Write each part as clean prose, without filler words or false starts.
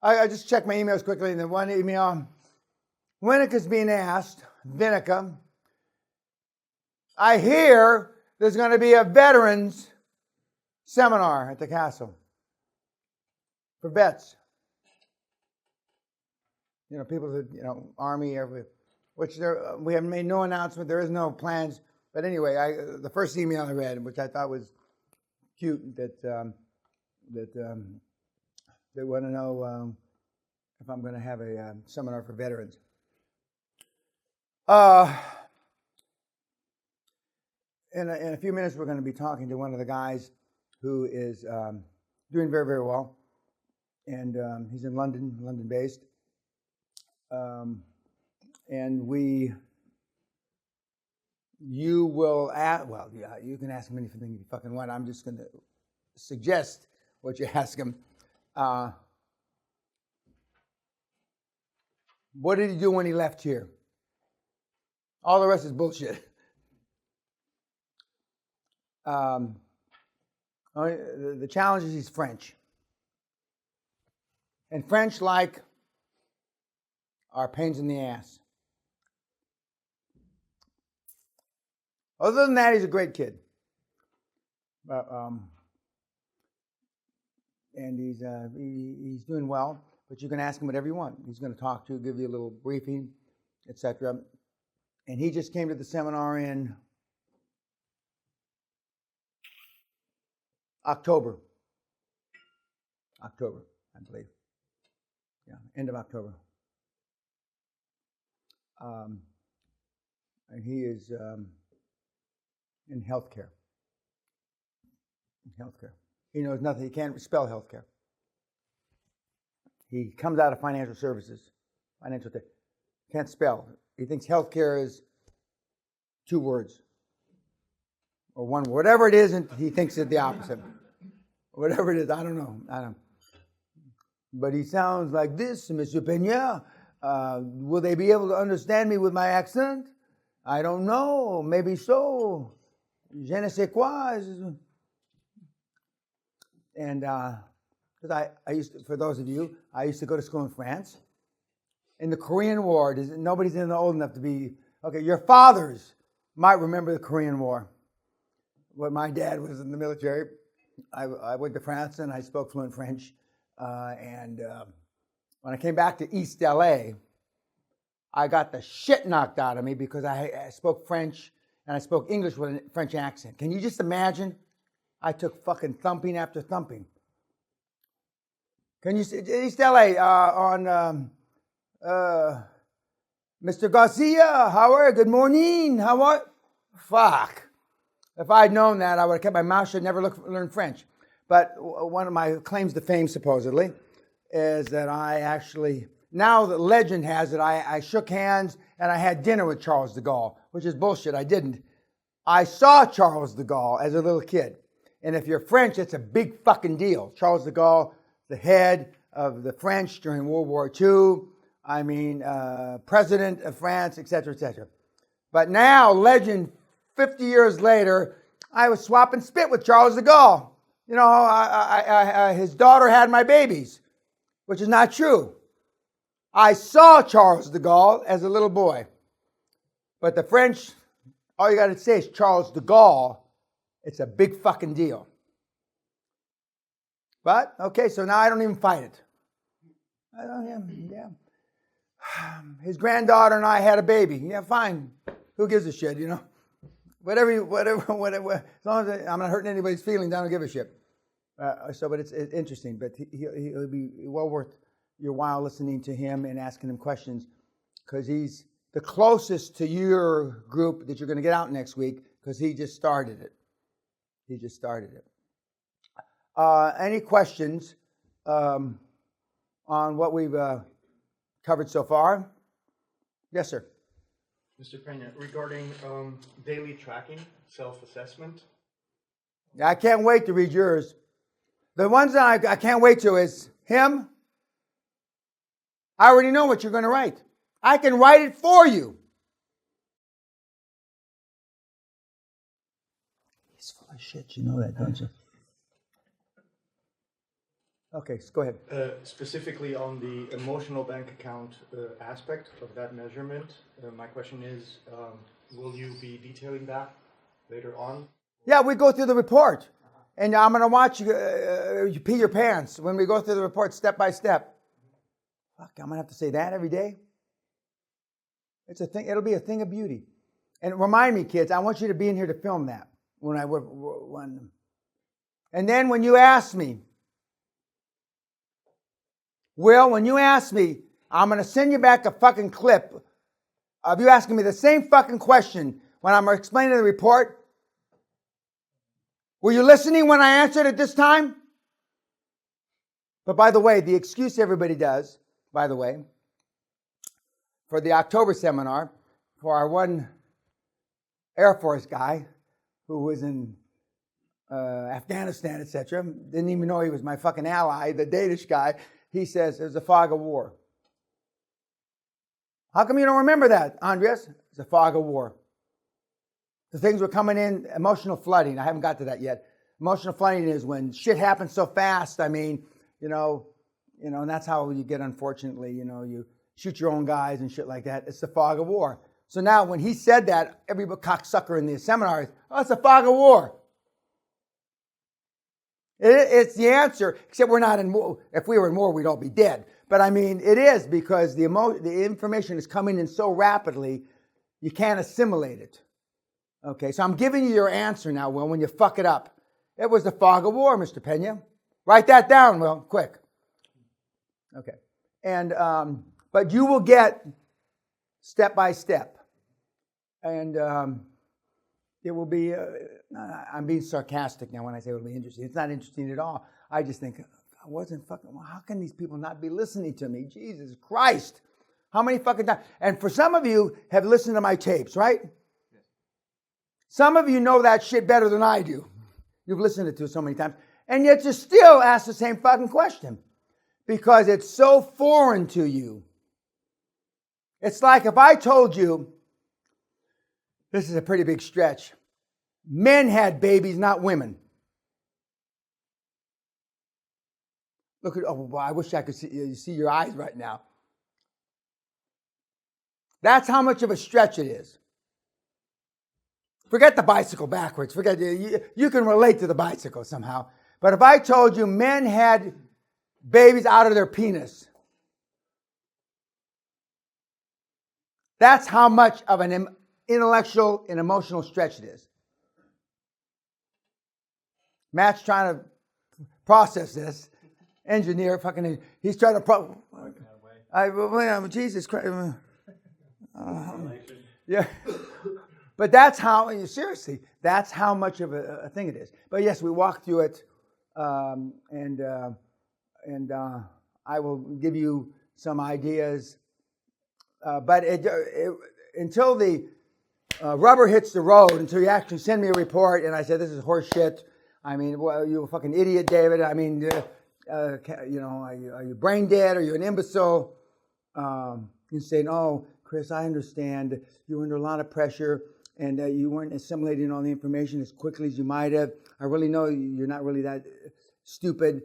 I just checked my emails quickly, and the one email, Winnica's being asked, Winnica, I hear there's going to be a veterans seminar at the castle for vets. You know, people that, Army, which we have made no announcement. There is no plans. But anyway, the first email I read, which I thought was cute, that they want to know if I'm going to have a seminar for veterans. In a few minutes, we're going to be talking to one of the guys who is doing very, very well. And he's in London-based. And you will ask, well, yeah, you can ask him anything you fucking want. I'm just going to suggest what you ask him. What did he do when he left here? All the rest is bullshit. The challenge is he's French. And French, like, are pains in the ass. Other than that, he's a great kid. And he's doing well, but you can ask him whatever you want. He's going to talk to you, give you a little briefing, etc. And he just came to the seminar in October, I believe. Yeah, end of October. And he is in healthcare. He knows nothing. He can't spell healthcare. He comes out of financial services. Can't spell. He thinks healthcare is 2 words. Or 1 word. Whatever it isn't, he thinks it's the opposite. Whatever it is, I don't know. But he sounds like this, Monsieur Peña. Will they be able to understand me with my accent? I don't know. Maybe so. Je ne sais quoi. And because I used to, for those of you, I used to go to school in France. In the Korean War, nobody's old enough to be, okay, your fathers might remember the Korean War. When my dad was in the military, I went to France and I spoke fluent French. And when I came back to East LA, I got the shit knocked out of me because I spoke French and I spoke English with a French accent. Can you just imagine? I took fucking thumping after thumping. Can you see East LA on Mr. Garcia? How are you? Good morning. How are you? Fuck. If I'd known that, I would have kept my mouth shut, never learned French. But one of my claims to fame, supposedly, is that I actually, now the legend has it, I shook hands and I had dinner with Charles de Gaulle, which is bullshit. I didn't. I saw Charles de Gaulle as a little kid. And if you're French, it's a big fucking deal. Charles de Gaulle, the head of the French during World War II, president of France, etc., etc. But now, legend, 50 years later, I was swapping spit with Charles de Gaulle. You know, his daughter had my babies, which is not true. I saw Charles de Gaulle as a little boy. But the French, all you got to say is Charles de Gaulle. It's a big fucking deal. But, okay, so now I don't even fight it. Yeah. His granddaughter and I had a baby. Yeah, fine. Who gives a shit, you know? Whatever. As long as I'm not hurting anybody's feelings, I don't give a shit. But it's interesting. But he'll be well worth your while listening to him and asking him questions, because he's the closest to your group that you're going to get out next week, because he just started it. Any questions on what we've covered so far? Yes, sir. Mr. Peña, regarding daily tracking, self-assessment. I can't wait to read yours. The ones that I can't wait to is him. I already know what you're going to write. I can write it for you. He's full of shit. You know that, don't you? Okay, go ahead. Specifically on the emotional bank account aspect of that measurement, my question is, will you be detailing that later on? Yeah, we go through the report. And I'm going to watch you, you pee your pants when we go through the report step by step. Fuck, I'm going to have to say that every day? It's a thing. It'll be a thing of beauty. And remind me, kids, I want you to be in here to film that when. And then when you ask me, Will, when you ask me, I'm going to send you back a fucking clip of you asking me the same fucking question when I'm explaining the report. Were you listening when I answered it this time? But by the way, the excuse everybody does, by the way, for the October seminar, for our one Air Force guy who was in Afghanistan, etc., didn't even know he was my fucking ally, the Danish guy, he says there's a fog of war. How come you don't remember that, Andreas? It's a fog of war. The things were coming in, emotional flooding. I haven't got to that yet. Emotional flooding is when shit happens so fast. I mean, and that's how you get, unfortunately, you shoot your own guys and shit like that. It's the fog of war. So now when he said that, every cocksucker in the seminar is, it's a fog of war. It's the answer, except we're not in war. If we were in war, we'd all be dead. But I mean, it is because the information is coming in so rapidly, you can't assimilate it. Okay, so I'm giving you your answer now, Will, when you fuck it up. It was the fog of war, Mr. Peña. Write that down, Will, quick. Okay. And, but you will get step by step. And it will be, I'm being sarcastic now when I say it will be interesting. It's not interesting at all. I just think, I wasn't fucking, how can these people not be listening to me? Jesus Christ. How many fucking times? And for some of you have listened to my tapes, right? Yes. Some of you know that shit better than I do. You've listened to it so many times. And yet you still ask the same fucking question. Because it's so foreign to you. It's like if I told you, this is a pretty big stretch, men had babies, not women. Look at, I wish I could see your eyes right now. That's how much of a stretch it is. Forget the bicycle backwards. Forget you can relate to the bicycle somehow. But if I told you men had babies out of their penis, that's how much of an intellectual and emotional stretch it is. Matt's trying to process this. Engineer, fucking, he's trying to Jesus Christ. Yeah. But that's how, seriously, that's how much of a thing it is. But yes, we walked through it, and I will give you some ideas. But until the rubber hits the road, until you actually send me a report, and I said, this is horse shit. I mean, well, you're a fucking idiot, David. I mean, are you brain dead? Are you an imbecile? You say, no, Chris, I understand. You're under a lot of pressure, and you weren't assimilating all the information as quickly as you might have. I really know you're not really that stupid.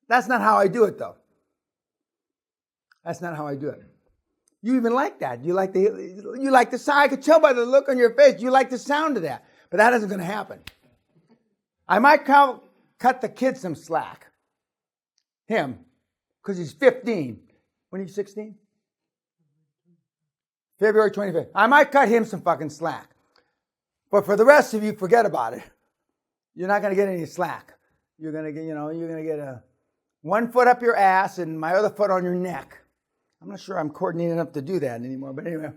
That's not how I do it, though. That's not how I do it. You even like that. You like the sound. I could tell by the look on your face. You like the sound of that. But that isn't going to happen. I might cut the kid some slack. Him. Because he's 15. When are you 16? February 25th. I might cut him some fucking slack. But for the rest of you, forget about it. You're not going to get any slack. You're going to get, you're going to get a 1 foot up your ass and my other foot on your neck. I'm not sure I'm coordinated enough to do that anymore, but anyway.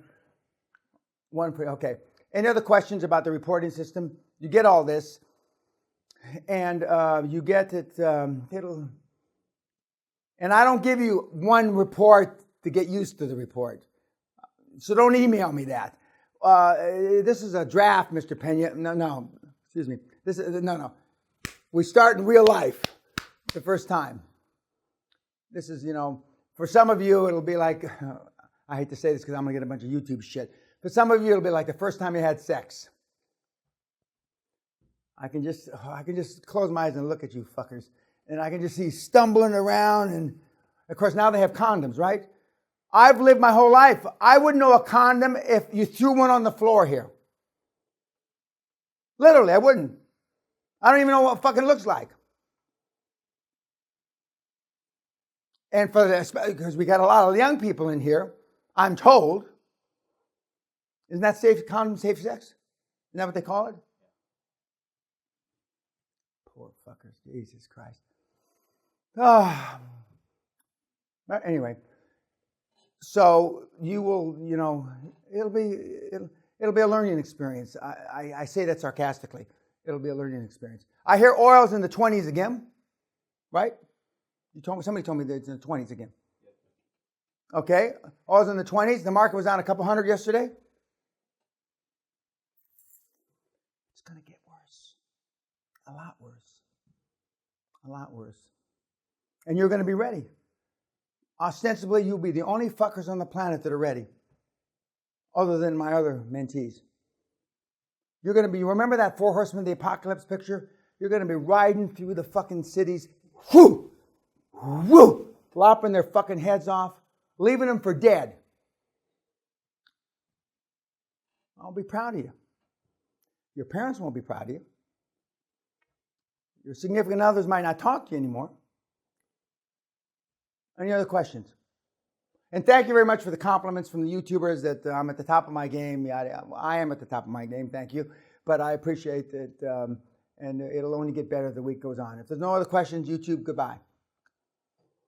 Okay. Any other questions about the reporting system? You get all this, and you get it, and I don't give you one report to get used to the report. So don't email me that. This is a draft, Mr. Peña. No, excuse me. No. We start in real life the first time. This is, for some of you, it'll be like, I hate to say this because I'm going to get a bunch of YouTube shit. For some of you, it'll be like the first time you had sex. I can just close my eyes and look at you fuckers. And I can just see stumbling around. And of course, now they have condoms, right? I've lived my whole life. I wouldn't know a condom if you threw one on the floor here. Literally, I wouldn't. I don't even know what it fucking looks like. And for this, because we got a lot of young people in here, I'm told, isn't that safe condom, safe sex? Isn't that what they call it? Poor fuckers, Jesus Christ. Ah. But anyway, so you will, it'll be a learning experience. I say that sarcastically. It'll be a learning experience. I hear oil's in the 20s again, right? Somebody told me that it's in the 20s again. Okay, oil's in the 20s. The market was down a couple hundred yesterday. It's going to get worse. A lot worse. A lot worse. And you're going to be ready. Ostensibly, you'll be the only fuckers on the planet that are ready, other than my other mentees. You're going to be, remember that Four Horsemen of the Apocalypse picture? You're going to be riding through the fucking cities, whoo, whoo, flopping their fucking heads off, leaving them for dead. I'll be proud of you. Your parents won't be proud of you. Your significant others might not talk to you anymore. Any other questions? And thank you very much for the compliments from the YouTubers that I'm at the top of my game. Yeah, I am at the top of my game, thank you. But I appreciate it, and it'll only get better as the week goes on. If there's no other questions, YouTube, goodbye.